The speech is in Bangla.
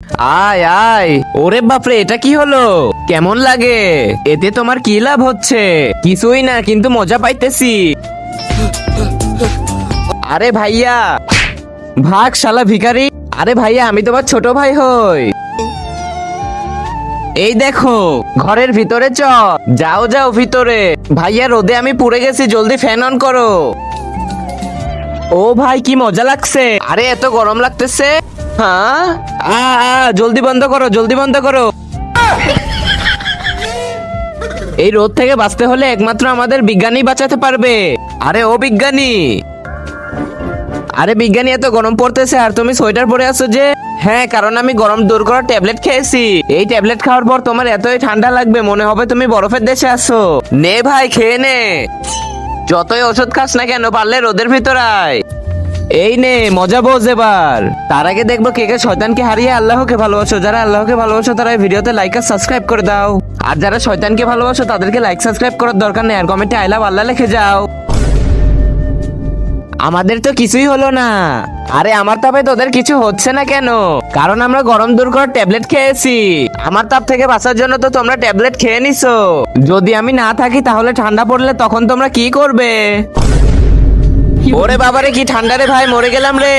আয় আয়। ওরে বাপরে, এটা কি হলো? কেমন লাগে? এতে তোমার কি লাভ হচ্ছে? কিছুই না, কিন্তু মজা পাইতেছি। আরে ভাইয়া, ভাগ শালা ভিখারি। আরে ভাইয়া, আমি তোমার ছোট ভাই হই। এই দেখো, ঘরের ভিতরে যাও যাও ভিতরে। ভাইয়া, রোদে আমি পুড়ে গেছি, জলদি ফ্যান অন করো। ও ভাই, কি মজা লাগছে। আরে এত গরম লাগতেছে। হ্যাঁ, জলদি বন্ধ করো, জলদি বন্ধ করো। এই রোদ থেকে বাঁচতে হলে একমাত্র আমাদের বিজ্ঞানী বাঁচাতে পারবে। আরে ও বিজ্ঞানী, আরে বিজ্ঞানী, এত গরম পড়তেছে আর তুমি সোয়েটার পরে আছো যে? হ্যাঁ, কারণ আমি গরম দূর করার ট্যাবলেট খেয়েছি। এই ট্যাবলেট খাওয়ার পর তোমার এতই ঠান্ডা লাগবে, মনে হবে তুমি বরফের দেশে আছো। নে ভাই, খেয়ে নে। যতই ওষুধ খাস না কেন, পারলে রোদের ভিতর আয়। এই নে, মজা বোঝ এবার। তার আগে দেখবো কে কে শয়তানকে হারিয়ে আল্লাহকে ভালোবাসো। যারা আল্লাহকে ভালোবাসো তারা এই ভিডিওতে লাইক আর সাবস্ক্রাইব করে দাও। আর যারা শয়তানকে ভালোবাসো তাদেরকে লাইক সাবস্ক্রাইব করার দরকার নেই, আর কমেন্টে আই লাভ আল্লাহ লিখে যাও। আমাদের তো কিছুই হলো না। আরে আমার তাপে তোদের কিছু হচ্ছে না কেন? কারণ আমরা গরম দূর করার ট্যাবলেট খেয়েছি। আমার তাপ থেকে বাঁচার জন্য তো তোমরা ট্যাবলেট খেয়ে নিছো। যদি আমি না থাকি তাহলে ঠান্ডা পড়লে তখন তোমরা কি করবে? ওরে বাবারে, কি ঠান্ডা রে ভাই, মরে গেলাম রে।